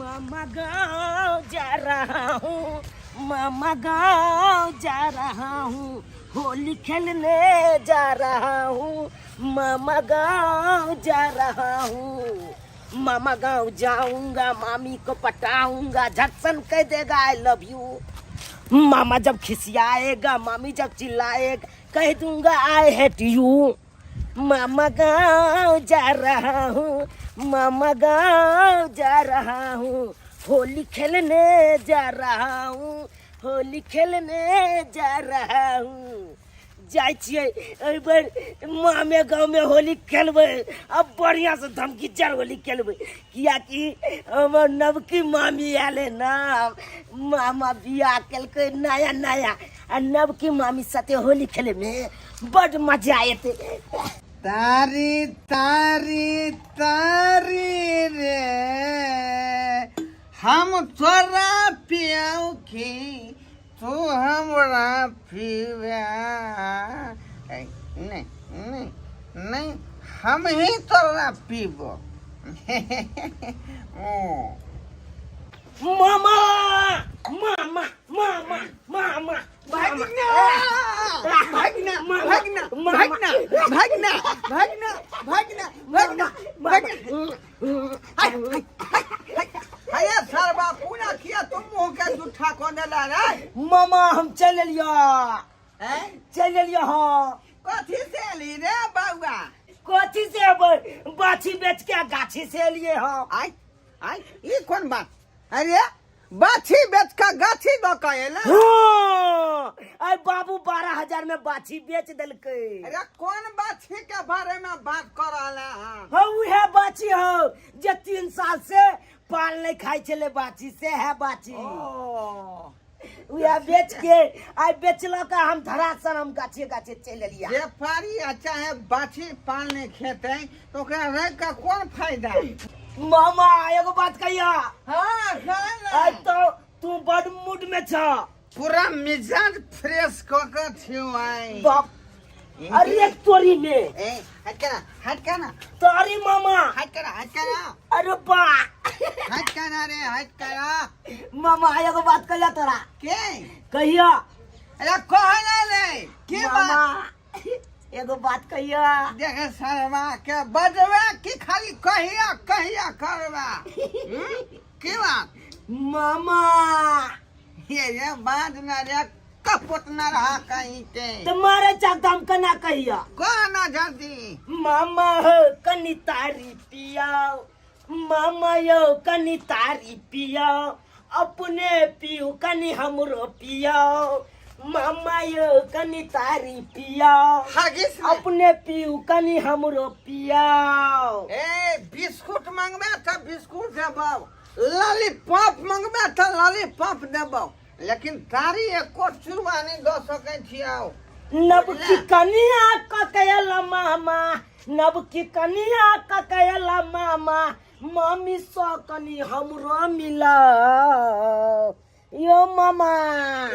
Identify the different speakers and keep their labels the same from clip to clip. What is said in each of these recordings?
Speaker 1: मामा गाँव जा रहा हूँ, मामा गाँव जा रहा हूँ, होली खेलने जा रहा हूँ, मामा गाँव जा रहा हूँ। मामा गाँव जाऊंगा, मामी को पटाऊंगा, झटसन कह देगा आई लव यू। मामा जब खिसियाएगा, मामी जब चिल्लाएगा, कह दूंगा आई हेट यू। मामा गाँव जा रहा हूँ, मामा गाँव जा रहा हूँ, होली खेलने जा रहा हूँ, होली खेलने जा रहा हूँ। जाय छियै एहि बेर मामे गाँव में होली खेलबै, अब बढ़िया से धमकीचर होली खेलबै, कियाकि हमर नवकी मामी आले ना, मामा बियाह केलकै नया नया, आ नवकी मामी साथे होली खेले में बड़ मजा आयते।
Speaker 2: तारी तारी तारी रे हम तोरा पियाऊ की तू हमरा पीवा। नहीं नहीं नहीं हम ही तोरा पीबो।
Speaker 1: मामा मामा मामा मामा
Speaker 2: भागना भागना भागना भागना भागना भागना भागना भागना भागना। अरे सरबा पूरा किया तुम मुंह के जूठा कोने ला रे।
Speaker 1: मामा हम चल लिया,
Speaker 2: हैं
Speaker 1: चल लिया। हाँ
Speaker 2: कथी से ली रे बाबा?
Speaker 1: कथी से बाछी बेच के गाछी से लिए। हाँ
Speaker 2: आई आई ये कौन बात? अरे बाछी बेच का गाछी दो कहेला।
Speaker 1: हाँ, अरे बाबू 12,000 में बाछी बेच दिलकै।
Speaker 2: अरे कौन बाछी के बारे में बात कर रहा है?
Speaker 1: हाँ उहे बाछी हो जे 3 साल से पाल नहीं खाई चले, बाछी से है बाछी। उहे बेच के आई बेचल का हम धरासन हम गाछे गाछे चल लिया।
Speaker 2: व्यापारी अच्छा है बाछी पालने खेते तो ओकरा रह का कौन फायदा?
Speaker 1: मामा एगो बात कहिया।
Speaker 2: हाँ
Speaker 1: आज तो तू बड़ मूड में छ,
Speaker 2: पूरा मिजाज फ्रेश कर थियो आई।
Speaker 1: बाप अरे तोरी में
Speaker 2: ए हट ना
Speaker 1: तोरी मामा
Speaker 2: हट करा
Speaker 1: अरे बा
Speaker 2: हट करा रे हट करा।
Speaker 1: मामा एगो बात कहिया तोरा।
Speaker 2: के
Speaker 1: कहिया
Speaker 2: अरे कह ना रे के
Speaker 1: मामा
Speaker 2: बात?
Speaker 1: एगो बात कहिया।
Speaker 2: देख सरवा के बजवा की खाली कहिया कहिया करवा। के बात?
Speaker 1: मामा
Speaker 2: ये बात ना रे कपट ना रहा कहीं के
Speaker 1: तुम्हारे चाकदाम कना कहिया।
Speaker 2: कहना जल्दी।
Speaker 1: मामा हो कनी तारी पियाओ, मामा यो कनी तारी पियाओ, अपने पियो कनी हमरो पियाओ, मामा यो कनी तारी पियाओ,
Speaker 2: हागिस
Speaker 1: अपने पियो कनी हमरो पियाओ।
Speaker 2: ए बिस्कुट मांगबे तो बिस्कुट देबो, लॉलीपॉप मांगबे तो लॉलीपॉप देबो, लेकिन तारी एको चुरवा नहीं दो सके छियाओ।
Speaker 1: नबकी कनिया ककयला मामा, नबकी कनिया ककयला मामा, मामी सो कनी हमरो मिला यो मामा।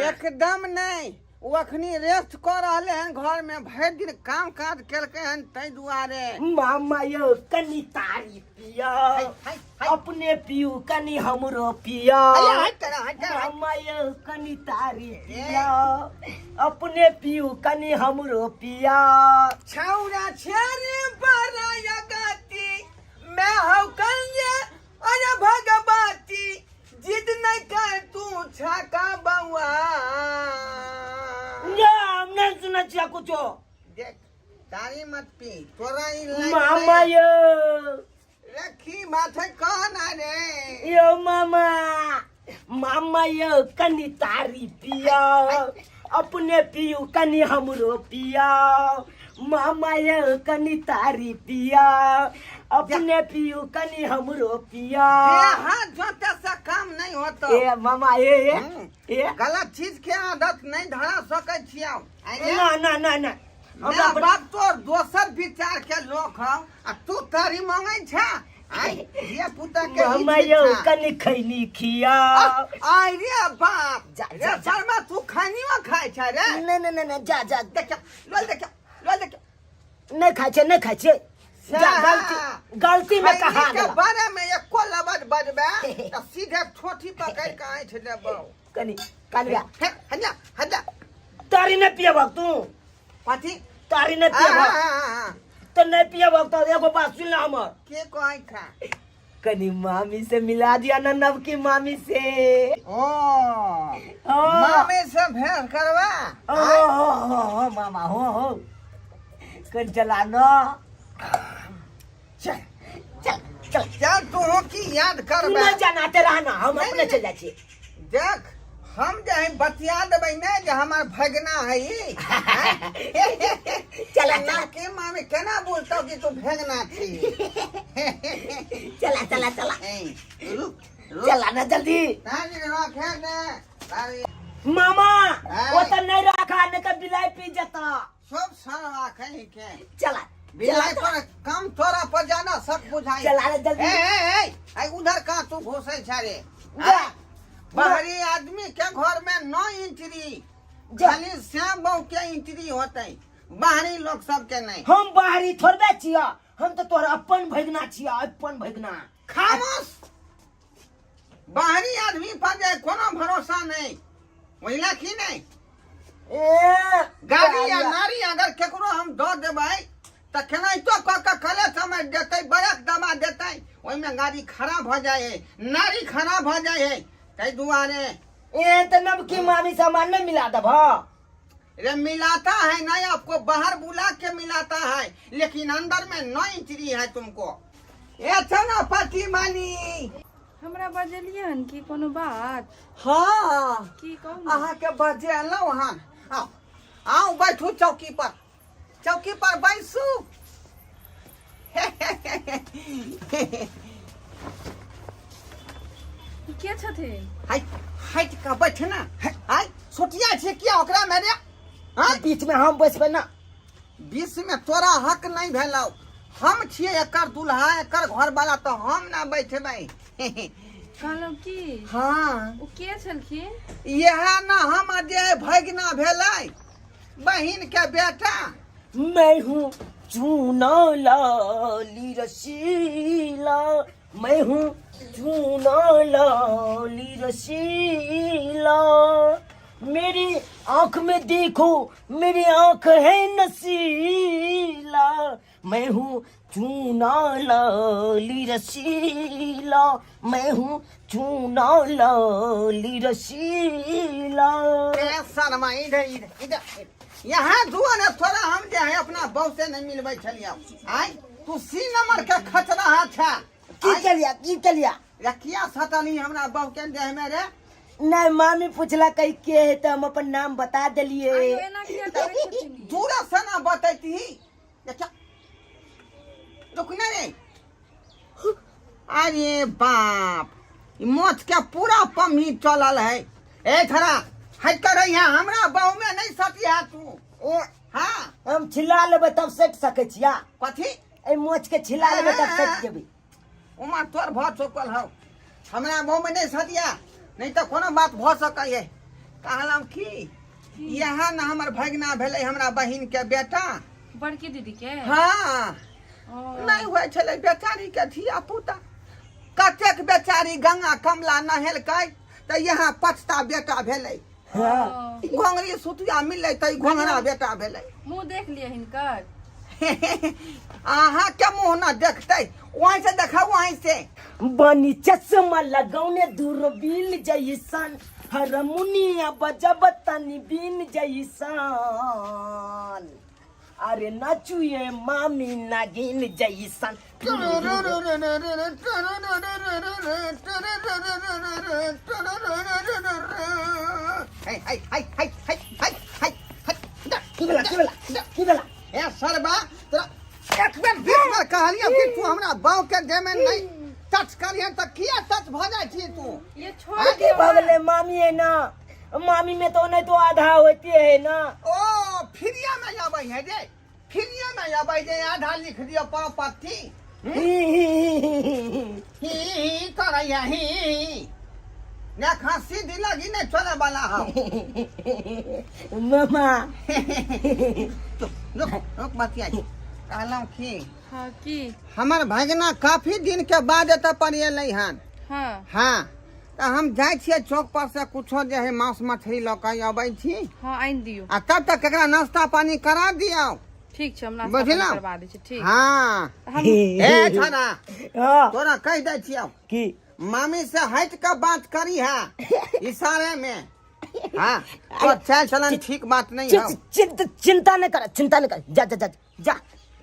Speaker 2: एकदम नहीं, वो अखनी रेस्ट कर रहले हैं घर में, भर दिन काम काज केलके हैं तै दुआरे।
Speaker 1: मामा यो कनी तारी पिया, अपने पियो कनी हमरो पिया।
Speaker 2: हट करा
Speaker 1: मामा यो कनी तारी पिया, अपने पियो कनी हमरो पिया।
Speaker 2: छौरा छेरी बराया गाती मैं हौ कन्या अरे भगवती, जिद नहीं कर तू छका बउआ।
Speaker 1: नहीं सुना चाहिए कुछ।
Speaker 2: देख तारी मत पी तोरा
Speaker 1: मामा यो
Speaker 2: रखी माथे कहना रे।
Speaker 1: यो मामा, मामा यो कनी तारी पिया, अपने पियो कनी हमरो पिया, मामा यो कनी तारी पिया, अपने पियो कनी हमरो पिया।
Speaker 2: हाथ जोते से काम नहीं होता।
Speaker 1: ए मामा ए
Speaker 2: गलत चीज के आदत नहीं धरा सके छियाओ।
Speaker 1: ना ना ना ना
Speaker 2: हमरा बाप तो दोसर विचार के लोग हौ, आ तू तारी मांगे छा। ये पुता के
Speaker 1: मामा यो कनी खैनी खिया।
Speaker 2: आई रे बाप
Speaker 1: जा
Speaker 2: रे शर्मा तू खानियो खाय छ रे।
Speaker 1: नहीं नहीं नहीं जा जा
Speaker 2: देख लो देख
Speaker 1: नहीं खाय छे नहीं खाय छे। जा गलती गलती में कहा
Speaker 2: के बारे में एको लबज बजबे तो सीधे ठोठी पकड़ के आँख देबो
Speaker 1: कनी कालिया
Speaker 2: हल्ला हल्ला
Speaker 1: तारी ने पिया भक्त तू
Speaker 2: पाथी
Speaker 1: तारी ने पिया भक्त तो नहीं पिया भक्त तो एगो बात सुन ले हमर
Speaker 2: के कोई खा
Speaker 1: कनी मामी से मिला दिया ना नव की मामी से
Speaker 2: ओ मामी से भेंट करवा
Speaker 1: ओ मामा हो कन चला ना
Speaker 2: चल चल चल चल तू हो की याद
Speaker 1: तू
Speaker 2: करबे
Speaker 1: नहीं जानाते रहना हम अपने चल जाए छी
Speaker 2: देख हम जे है बतिया देबै ने जे हमर भगना है ई
Speaker 1: चला चला
Speaker 2: के मामी केना बोलतो कि तू भगना छी
Speaker 1: चला चला चला
Speaker 2: रुक
Speaker 1: चला ना जल्दी
Speaker 2: तानी रखे ने तारी
Speaker 1: मामा वो तो नहीं रखा नहीं तो बिलाई पी जाता
Speaker 2: सब सारा कहीं के
Speaker 1: चला
Speaker 2: बिलाई पर कम तोरा पर जाना सब बुझाई
Speaker 1: चला रे जल्दी
Speaker 2: ए उधर का तू घुसे छारे बाहरी आदमी के घर में 9 इंचरी खाली श्याम बहू के इंचरी होते बाहरी लोग सब के नहीं
Speaker 1: हम बाहरी थोड़बे छिया हम तो तोहर अपन भगना छिया अपन भगना
Speaker 2: खामोश बाहरी आदमी पर जाए कोनो भरोसा नहीं वहीला की नहीं गाड़ी या नारी अगर केकरो हम दो देबै त केनाई तो कले समय देते बरक दबा देते ओइ में गाड़ी खराब हो जाए है नारी खराब हो जाए है कई दुआरे
Speaker 1: तो नब की मामी सामान नहीं मिला दब
Speaker 2: रे मिलाता है नहीं आपको बाहर बुला के मिलाता है लेकिन अंदर में 9 इंचरी है तुमको ए चना पति मानी
Speaker 3: हमरा बजलिए हन की कोनो बात
Speaker 2: हाँ
Speaker 3: की कहू
Speaker 2: अहाँ के बजे अनलौ हन आओ आओ बैठू चौकी पर बैसू
Speaker 3: के छथिन
Speaker 2: हाय हट का बैठ ना हाय छोटिया छे क्या ओकरा मेरे हां
Speaker 1: बीच में हम बसबे ना
Speaker 2: बीच में तोरा हक नहीं भेलौ हम छिए एकर दूल्हा एकर घर वाला तो हम ना बैठबै
Speaker 3: कहलौ की
Speaker 2: हाँ
Speaker 3: ओ के छलखिन
Speaker 2: यह ना हम जे भगना भेलै बहिन के बेटा
Speaker 1: मैं हूँ चूना लाली रसीला मैं हूँ चूना लाली रसीला मेरी आंख में देखो मेरी आंख है नसीला मैं हूँ चूना लाली रसीला मैं हूँ चूना लाली रसीला
Speaker 2: ए शर्मा इधर यहाँ दुआ ने थोड़ा हम जे है अपना बहू से नहीं मिलबै छलिया आई तू सी नंबर के खचरा था
Speaker 1: की चलिया
Speaker 2: रखिया सतली हमरा बहू के दे मेरे
Speaker 1: नहीं मामी पूछला कहीं के है तो हम अपन नाम बता दिलिए
Speaker 3: आयो एना किया करे छथिन
Speaker 2: दूरा से ना बतैती देखा रुकना रे अरे बाप मोच के पूरा पम्ही चलल है ए थरा हट कर यहाँ हमरा बहू में नहीं सटिया तू हाँ
Speaker 1: हम छिला लेबे तब सट सके छिया
Speaker 2: कथी
Speaker 1: ए मोच के छिला लेबे तब सट जेबी
Speaker 2: उमा तोर भ चुकल हौ हमरा बहू में नहीं सटिया नहीं तो कोनो बात भ सकै है कहलम की यहाँ ना हमर भगना भेलै हमरा बहिन के बेटा
Speaker 3: बड़की दीदी के
Speaker 2: हाँ नहीं हुए छले बेचारी के धिया पुता कतेक बेचारी गंगा कमला नहेलकै त यहाँ पछता बेटा भेलै
Speaker 1: हाँ
Speaker 2: घोंगरी सुतिया मिलै त घोंगरा बेटा भेलै
Speaker 3: मुंह देख लिए हिनकर
Speaker 2: अहाँ के मुंह न देखतै वहीं से देखा वहीं से
Speaker 1: बनी चश्मा लगौने दूरबीन जैसन हरमुनिया बजब तनी बीन जैसन अरे नाचू ये मामी नागिन जैसन
Speaker 2: सरबा एक बेर बीच में कहलियो कि तू हमरा बाव के दे में नहीं टच करिए त किया टच भ जाय छी तू
Speaker 3: ये छोड़
Speaker 1: आगे
Speaker 3: दियो
Speaker 1: भगले मामी है ना मामी में तो नहीं तो आधा होती है ना
Speaker 2: ओ फिरिया में आबै है रे फिरिया में आबै जे आधा लिख दियो पापथी ही करैया ही ना खांसी दिला कि नहीं चले वाला हो
Speaker 1: मामा
Speaker 2: रुक रुक बतिया कहलौं की
Speaker 3: हाँ की
Speaker 2: हमार भगना काफी दिन के बाद एतऽ पर एलै हन।
Speaker 3: हाँ
Speaker 2: हाँ तो हम जाय छियै चौक पर से कुछो जे है मांस मछली लऽ के अबै छी
Speaker 3: हाँ आइन दियो।
Speaker 2: आ तब तक एकरा नाश्ता पानी करा दियौ।
Speaker 3: ठीक छै हम नाश्ता
Speaker 2: बुझलहुँ?
Speaker 3: पानी करवा दै छी। ठीक
Speaker 2: हाँ
Speaker 3: हम
Speaker 2: ए छना
Speaker 1: हाँ
Speaker 2: तोरा कह दै छियौ
Speaker 1: की
Speaker 2: मामी से हट के बात करी है इशारे में। हाँ तो चाल चलन ठीक बात नहीं है।
Speaker 1: चिंता नहीं कर, चिंता नहीं कर, जा जा जा जा।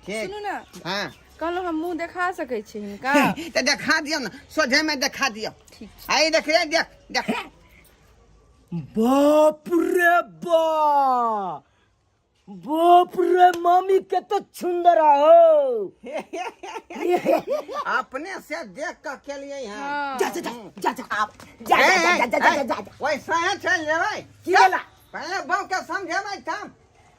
Speaker 2: ठीक
Speaker 3: सुनू ना
Speaker 2: हाँ
Speaker 3: कहलहुँ हम मुँह देखा सकै छी हिनका।
Speaker 2: तो देखा दियो ना सोझे में देखा दियो।
Speaker 3: ठीक
Speaker 2: आई देख रे देख देख
Speaker 1: बाप रे बाप रे मामी के तो सुंदर हो।
Speaker 2: अपने से देख के के लिए हैं।
Speaker 3: हाँ।
Speaker 1: जा जा जा जा जा आप जा जा जा जा जा जा।
Speaker 2: वैसा है चल जेबै
Speaker 1: की बोला?
Speaker 2: पहले बहु के समझेबै तब।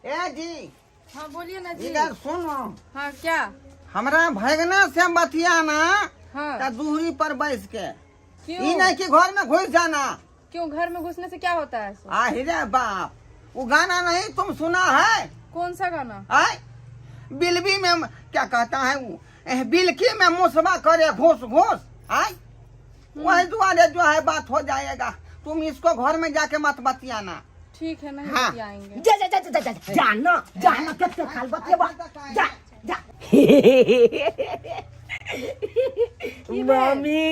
Speaker 2: ए जी
Speaker 3: हाँ बोलिए ना जी।
Speaker 2: इधर सुनो
Speaker 3: हाँ क्या?
Speaker 2: हमरा भगना से बतियाना
Speaker 3: हाँ
Speaker 2: तो दूरी पर बैठ के
Speaker 3: क्यों?
Speaker 2: ई नहीं कि घर में घुस जाना।
Speaker 3: क्यों घर में घुसने से क्या होता है? सो?
Speaker 2: आहिरे बाप वो गाना नहीं तुम सुना है?
Speaker 3: कौन सा गाना?
Speaker 2: आय बिलबी में क्या कहता है वो बिलकी में मुसवा करे घूस घूस। आय वही दुआरे जो है बात हो जाएगा। तुम इसको घर में जाके मत बतियाना।
Speaker 3: ठीक है नहीं
Speaker 2: हाँ।
Speaker 3: आएंगे।
Speaker 1: जा जा जा जा जा जाना जाना कितने खाल बतिया जा जा। मामी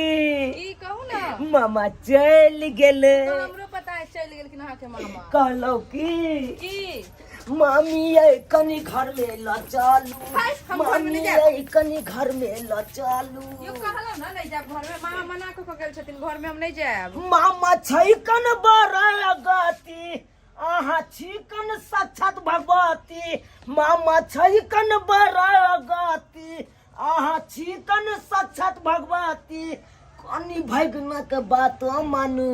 Speaker 3: ई कहू ना
Speaker 1: मामा चल गेले।
Speaker 3: तो हमरो पता है चल गेल कि नहा के मामा।
Speaker 1: कहलो की
Speaker 3: की
Speaker 1: मामी ये कनी घर में ल चालू।
Speaker 3: हाय, हम घर में
Speaker 1: मामी
Speaker 3: नहीं जाएब।
Speaker 1: ये कनी घर में ल चालू।
Speaker 3: यो कहलो ना नहीं जाब घर में। मामा मना के गेल छथिन घर में हम नहीं जाएब।
Speaker 1: मामा छै कन बड़ा गति आहा छिकन साक्षात भगवती। मामा छै कन बड़ा गति आहा छिकन साक्षात भगवती। कनी भगना के बात मानू।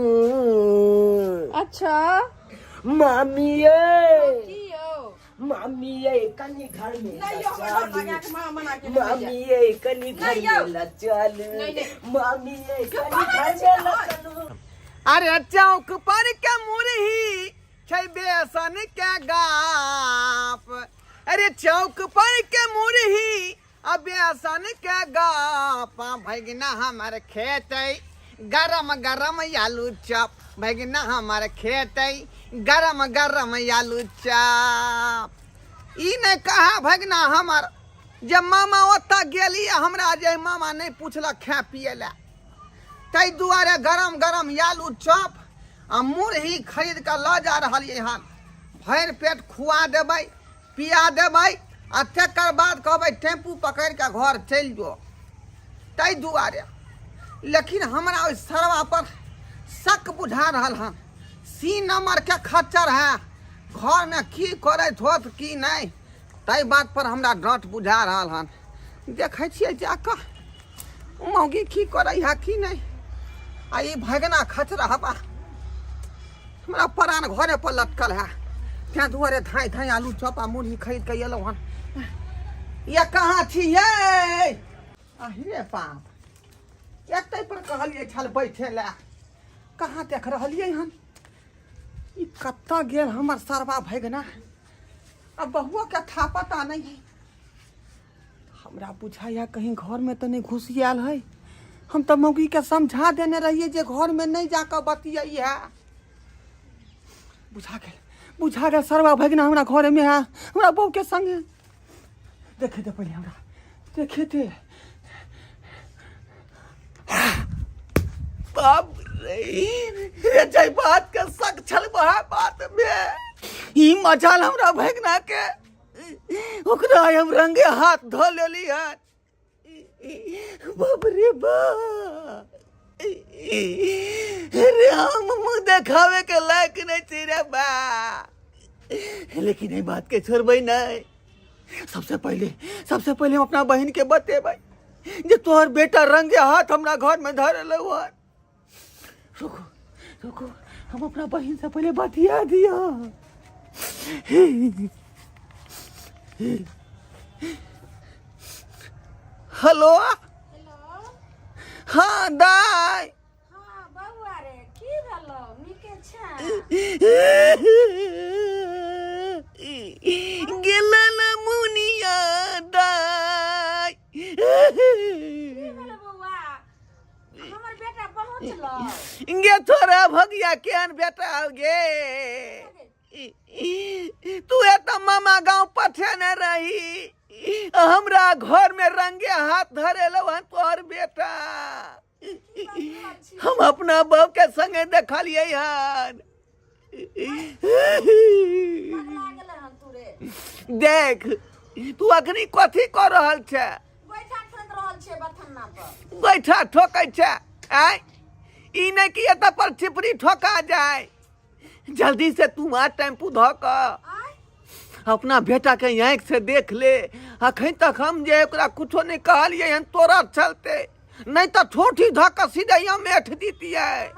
Speaker 3: अच्छा
Speaker 1: मामी ये
Speaker 3: की यो
Speaker 1: मामी ये कनी घर में
Speaker 3: नहीं
Speaker 1: ल
Speaker 3: यो हमरा
Speaker 1: चालू।
Speaker 3: लगा के मामा मना के
Speaker 1: मामी ये कनी घर
Speaker 3: नहीं यो।
Speaker 1: में ल चालू।
Speaker 3: नहीं, नहीं।
Speaker 1: मामी ये कनी घर में ल चालू।
Speaker 2: अरे चौक पर के मुरही छै बेसन के गाप। अरे चौक पर के मुरही आ बेसन के गाप। भगना हमार खेतै गरम गरम आलू चॉप। भगना हमार खेतै गरम गरम आलू चॉप। ई नहीं कहा भगना हमार जब मामा ओतऽ गेली हमरा जे मामा नहीं पूछलक खाए पिए ला ताहि दुआरे गरम गरम आलू चॉप आ मुरही खरीद के ल जा रहलियै हन। भरि पेट खुआ देबै पिया देबै आ तकर बाद कहबै टेम्पू पकड़ि के घर चलि जो। ताहि दुआरे लेकिन हमरा ओहि सरवा पर शक बुझा रहल हन। सी नंबर के खच्चर है घर में की करैत होत की नहीं ताहि बात पर हमरा डांट बुझा रहल हन। देखै छियै जाकऽ मौगी की करै है की नहीं। आ ई भगना खचरा हवा हमरा परान घरे पर लटकल है। त्या दुआरे धाई धाई आलू चॉप आ मुरही खरीद के एलहुँ हन। ये कहाँ छियै? अहिरे बाप एतै पर कहलियै छल बैठे ला कहाँ देख रहलियै हन। ई कत्ता गेल हमर सरवा भगना अब बहुआ के था पता नहीं है। हमरा बुझाया कहीं घर में तो नहीं घुसी आयल है। हम तो मौगी के समझा देने रहिए जे घर में नहीं जाकर बतियाई है। बुझा गया सरवा भगना हमरा घर में है। हमरा बहू के संग देखे थे पहले हमरा देखे थे। बाप रे जय बात के शक छल बहा बात में ई मचाल हमरा भगना के ओकरा हम रंगे हाथ धो लेली है। बाप रे बाप रे हम मुँह देखावे के लायक नहीं थी रे बा। लेकिन ये बात के छोड़बै नहीं। सबसे पहले हम अपना बहन के बतेबै जे तोहर बेटा रंगे हाथ हमरा घर में धर लो। रुको हम अपना बहन से पहले बतिया दिया। हेलो हाँ दाई
Speaker 3: हाँ बउआ रे की भेलो नीके छै?
Speaker 2: गेलन मुनिया दाई
Speaker 3: बउआ हमर बेटा पहुंचल
Speaker 2: गे थोड़ा भगिया केहन बेटा गे तू तो मामा गांव पठेने रही हमरा घर में रंगे हाथ धरे लवन तोहर बेटा हम अपना बहू के संगे देखलिए हन देख तू अखनी कथी कर रहल छे बैठा ठोकै छे आय ई नहीं कि एत पर छिपरी ठोका जाए जल्दी से तू आ टेम्पू धो कर अपना बेटा के आँख से देख ले अखन तक हम जे ओकरा कुछो नहीं कहलिए हन तोरा चलते नहीं तो ठोठी धो कर सीधे यहाँ मेठ दीती है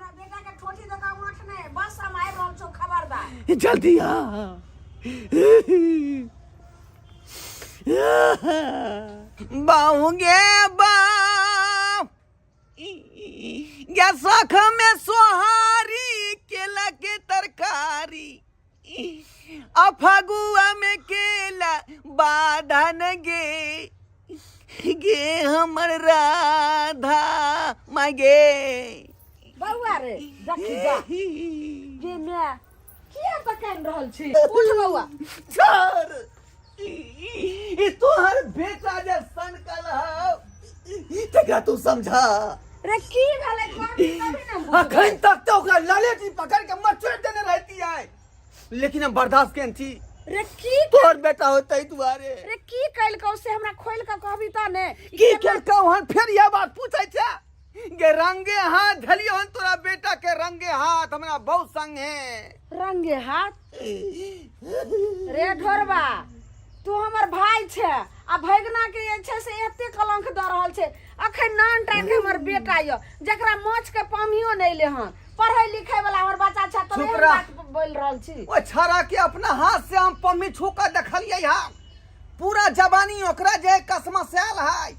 Speaker 2: जल्दी आ बाहू गे या सख में सोहारी केला के तरकारी अफगुआ में केला बाधन गे गे हमर राधा मागे
Speaker 1: बउआ रे देखी जा गे मैं किया तकन रहल छी उठ बउआ
Speaker 2: छोड़ ई तोहर बेटा जे सन कल हो तकरा तू समझा
Speaker 1: रे की भेले कभी ना
Speaker 2: अखन तक तो ओकरा ललेटी पकड़ के मचोड़ देने रहती है लेकिन हम बर्दाश्त केन थी
Speaker 1: रे की
Speaker 2: तोहर बेटा होते दुआरे
Speaker 1: रे की कैल कौ से हमरा खोल के कहबी त ने
Speaker 2: की केल कहन फिर यह बात पूछै छे गे रंगे हाथ धलियो हन तोरा बेटा के रंगे हाथ हमरा बहुत संग है
Speaker 1: रंगे हाथ रे ढोरबा तू हमर भाई छे आ भगना के जे छे से एते कलंक द रहल छे अखन नान टाइम के हमर बेटा यो जकरा मोच के पामियो नहीं ले हन पढ़े लिखे वाला हमर बच्चा छे तो नहीं बात बोल रहल छी
Speaker 2: ओ छरा के अपना हाथ से हम पम्मी छूका देखलिए हम पूरा जवानी ओकरा जे कसम से आल है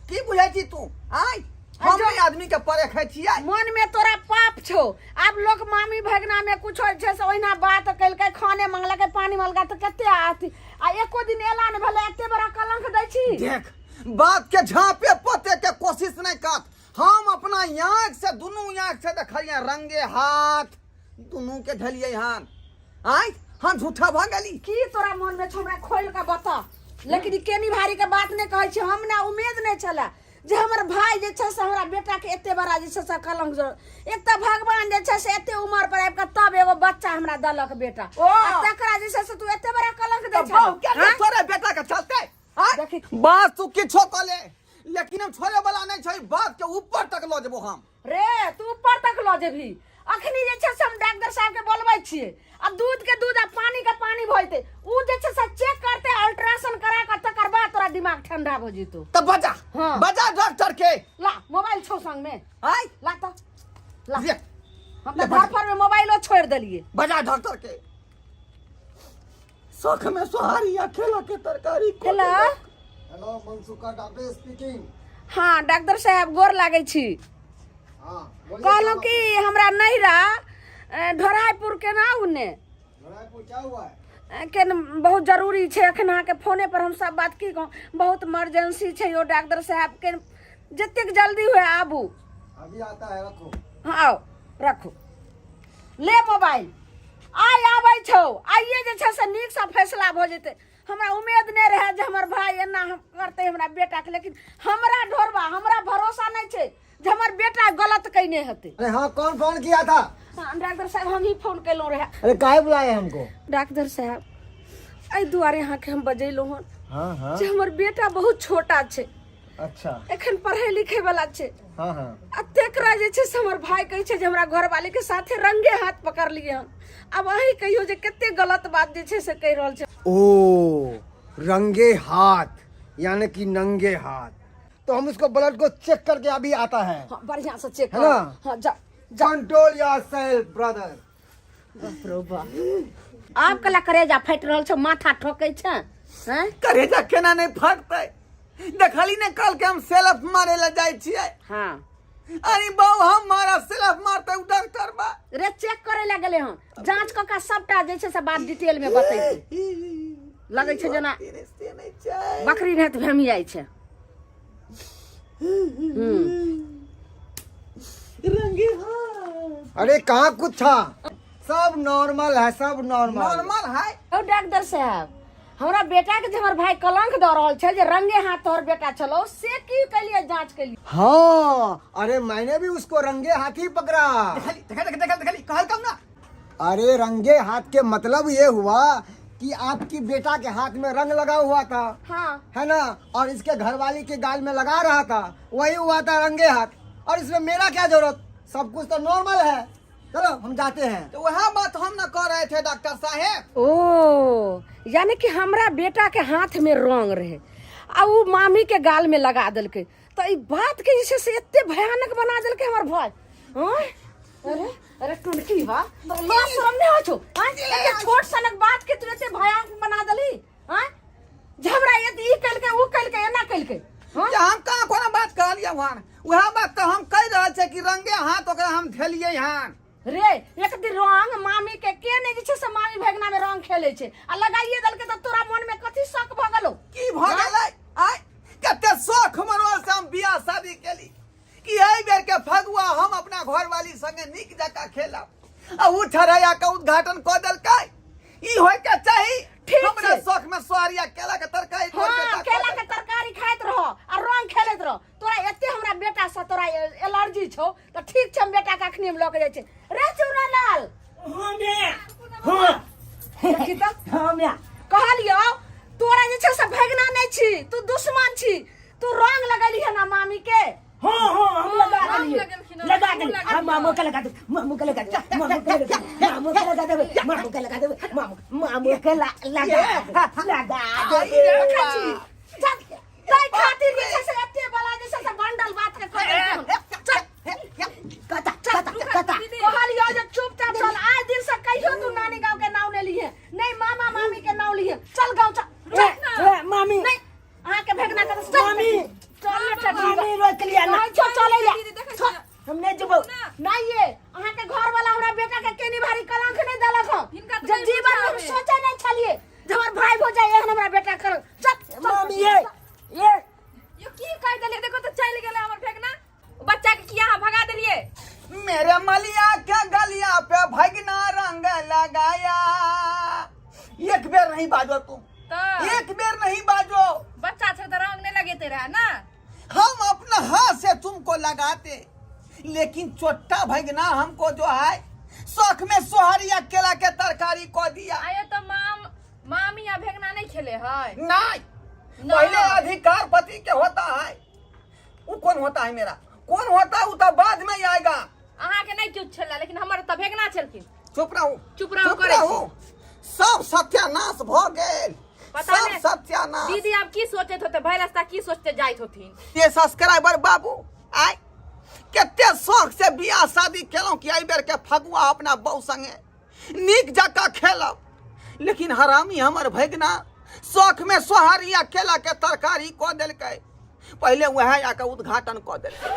Speaker 2: की बुझै छी तू आय हम आदमी के परे खाइ छियै
Speaker 1: मन में तोरा पाप छो अब लोग मामी भगना में कुछ छे से ओहिना बात कैल के खाने मंगला के पानी मंगला त कते आती आ एको दिन एला ने भले एते बड़ा कलंक दै छी
Speaker 2: देख बात के झांपे पोते के कोशिश नहीं कर हम अपना आँख से दुनू आँख से देखलिए रंगे हाथ दुनू के धलिए हन आय हम झूठा भ गेली
Speaker 1: की तोरा मन में छोरा खोल के बता लेकिन ई केनी भारी के बात नहीं कहै छी हम ना उम्मीद नहीं चला जे हमर भाई जे छै से हमरा बेटा के एते बड़ा जे छै से कलंक एक त भगवान जे छै से एते उम्र पर आब के तब एगो बच्चा हमरा दलक बेटा आ तकरा जे छै से तू एते बड़ा कलंक दे छै
Speaker 2: तोरे बेटा के चलते बात तू किछो कले लेकिन हम छोड़े वाला नहीं छै बात के ऊपर तक ल जेबो हम
Speaker 1: रे तू ऊपर तक ल जेबी अखनी जे छै से हम डॉक्टर साहब के बोलबै छियै अब दूध के दूध आ पानी के पानी भइते उ जे छै से चेक करते अल्ट्रासाउंड करा के तकर बाद तोरा दिमाग ठंडा हो जेतो
Speaker 2: तब बजा बजा डॉक्टर के
Speaker 1: ला मोबाइल छौ संग में
Speaker 2: आय
Speaker 1: ला तो ला
Speaker 2: ले
Speaker 1: हम तो घर पर में मोबाइलो छोड़ देलिए
Speaker 2: बजा डॉक्टर के सख में सोहारी या खेला के तरकारी
Speaker 1: हेलो
Speaker 4: हेलो मनसुका डॉक्टर स्पीकिंग
Speaker 1: हाँ डॉक्टर साहब गोर लागै छी
Speaker 4: हाँ
Speaker 1: कहलो कि हमरा नहिरा ढोराईपुर के ना उन्ने
Speaker 4: ढोराईपुर क्या हुआ है
Speaker 1: के बहुत जरूरी छै अखन अहाँ के फोने पर हम सब बात की कहूं बहुत इमरजेंसी छै यो डॉक्टर साहब के जतेक जल्दी हुए आबू
Speaker 4: अभी आता है रखो
Speaker 1: हाँ आओ रखो ले मोबाइल आइ आबै छौ आइए जे छै से नीक सा फैसला भ जेतै हमरा उम्मीद नहीं रहे जे हमर भाई एना हम करते हमरा बेटा के लेकिन हमरा ढोरबा हमरा भरोसा नहीं छै जे हमर बेटा गलत कइने हते
Speaker 4: अरे हाँ कौन फोन किया था
Speaker 1: डॉक्टर साहब हम ही फोन कैलो रहे
Speaker 4: अरे काहे बुलाए हमको
Speaker 1: डॉक्टर साहब एहि दुआरे अहाँ के हम बजैलो हन
Speaker 4: हाँ हाँ
Speaker 1: जे हमर बेटा बहुत छोटा छै
Speaker 4: अच्छा
Speaker 1: एखन पढ़े लिखे वाला छै
Speaker 4: हाँ हाँ
Speaker 1: आ तेकरा जे छै से हमर भाई कहै छै जे हमरा घरवाली के साथे रंगे हाथ पकड़ लिए हन अब अहीं कहियो जे कते गलत बात जे छै से कहि रहल छै
Speaker 4: ओ रंगे हाथ यानी कि नंगे हाथ तो हम उसको ब्लड को चेक करके अभी आता है
Speaker 1: हाँ बढ़िया से चेक
Speaker 4: है
Speaker 1: कर
Speaker 4: ना?
Speaker 1: हाँ जा
Speaker 4: कंट्रोल योरसेल्फ ब्रदर
Speaker 1: आप कला करेजा फट रहल छ माथा ठोकै छ हैं
Speaker 2: करेजा केना नहीं फटतै देखली ने कल के हम सेल्फ मारे ला जाय छियै
Speaker 1: हां
Speaker 2: अरे बहु हम मारा सेल्फ मारते उ डॉक्टर बा
Speaker 1: रे चेक करे ला गेले हन जांच क का सबटा जे छै से बात डिटेल में बतैते लगै छै जेना बकरी रहत भेमी जाइ छै
Speaker 2: रंगे हाथ।
Speaker 4: अरे कहाँ कुछ था, सब नॉर्मल है, सब नॉर्मल।
Speaker 2: नॉर्मल है।
Speaker 1: ओ डॉक्टर साहब, हमरा बेटा के जे हमर भाई कलंक दऽ रहल छै जे रंगे हाथ तोहर बेटा चलो, से की कलिए जांच के लिए?
Speaker 4: हाँ, अरे मैंने भी उसको रंगे हाथ ही पकड़ा।
Speaker 2: देखली कहल कम ना।
Speaker 4: अरे रंगे हाथ के मतलब ये हुआ कि आपकी बेटा के हाथ में रंग लगा हुआ था,
Speaker 1: हाँ
Speaker 4: है ना, और इसके घरवाली के गाल में लगा रहा था, वही हुआ था रंगे हाथ। और इसमें मेरा क्या जरूरत, सब कुछ तो नॉर्मल है। चलो हम जाते हैं।
Speaker 2: तो वह बात हम न कर रहे थे डॉक्टर साहब।
Speaker 1: ओ, यानी कि हमरा बेटा के हाथ में रंग रहे आ उ मामी के गाल में लगा देलके, तो ई बात के जैसे से इतने भयानक बना देलके हमर भाई। हाँ? अरे अरे टुनकी बा, तो लाज शरम नहीं हो छो? हाँ? इतने छोट सनक बात के तू इतने भयानक बना देली? हाँ? झगड़ा ये ई कलके उ कलके एना कलके। हाँ?
Speaker 2: ये हम कहाँ कोनो बात कहलिए वहां, वह बात तो हम कह रहे थे कि रंगे हाथ ओकरा हम धेलिए हन।
Speaker 1: रे एक दिन रंग मामी के नहीं जे छै से मामी भगना में रंग खेले छै आ लगाइए दलके, तो तोरा मन में कथी शक भ गेलो?
Speaker 2: की भ गेलै? आय कते शौक मनोल से हम बियाह शादी केली कि एहि बेर के फगुआ हम अपना घरवाली संगे नीक जका खेलब आ उ ठरैया के उद्घाटन क देलकै। ई होय के चाही।
Speaker 1: ठीक
Speaker 2: हमरा
Speaker 1: छै।
Speaker 2: शौक में सोहरिया केला के तरकारी
Speaker 1: हाँ, केला के तरकारी खाइत रहो आ रंग खेलैत रहो। तोरा एते हमरा बेटा से तोरा एलर्जी छौ, तो ठीक छै हम बेटा के अखनी में ल के जाय छै। रे चूड़ा लाल, हां मैं, हां देखि त, हां मैं कहलियो तोरा जे छै से भगना नै छी, तू दुश्मन छी। तू रंग लगैली है ना मामी के? हां हम लगा देलिए, लगा देलिए। हम मामू के लगा दे, मामू के लगा दे, मामू के लगा दे, मामू के लगा दे, मामू के लगा दे, मामू के लगा दे। तै खातिर जे छै से एते बला जे छै से बंडल बात के कर कहलियो जे चुपचाप चल। आज दिन से कहियो तू नानी गांव के नाम ले लिए, नहीं मामा मामी के नाम लिए। चल गांव चल। मामी नहीं, अहाँ के भगना कर मामी चल ना, मामी रोक लिया ना, चले ले हम नहीं जबो नहीं। ये अहाँ के घर वाला हमरा बेटा के केनी भारी कलंक नहीं देलक हो, जब जीवन में हम सोचे नहीं छलिए जे हमर भाई हो जाए एहन हमरा बेटा कर। चल मामी ये
Speaker 3: की कह देलिए? देखो तो चल गेले हमर भगना, बच्चा के किया भगा देलिए।
Speaker 2: मेरे मलिया के गलिया पे भगना रंग लगाया। एक बेर नहीं बाजो तुम,
Speaker 3: तो
Speaker 2: एक बेर नहीं बाजो।
Speaker 3: बच्चा छे तो रंग नहीं लगेते रहा ना।
Speaker 2: हम अपना हाथ से तुमको लगाते, लेकिन छोटा भगना हमको जो है शौक में सोहरिया केला के तरकारी को दिया।
Speaker 3: आयो तो मामी या भगना नहीं खेले है
Speaker 2: नहीं,
Speaker 3: ना।
Speaker 2: पहले अधिकार पति के होता है। वो कौन होता है मेरा, कौन होता है वो तो बाद में आएगा।
Speaker 3: अहाँ के नहीं चुप छला, लेकिन हमर तो भगना छलखिन।
Speaker 2: चुप रहो,
Speaker 3: चुप रहो करे छी।
Speaker 2: सब सत्यानाश भ गेल,
Speaker 3: पता
Speaker 2: सब
Speaker 3: नहीं
Speaker 2: सत्यानाश।
Speaker 3: दीदी आप की सोचते होते, भैलस्ता की सोचते जाइत होथिन?
Speaker 2: ये सब्सक्राइबर बाबू आय केते शौक से बियाह शादी केलौं कि एहि बेर के फगुआ अपना बहू संगे नीक जका खेलब, लेकिन हरामी हमर भगना शौक में सोहरिया केला के तरकारी क देलकै। पहले वह आके उद्घाटन क देलकै।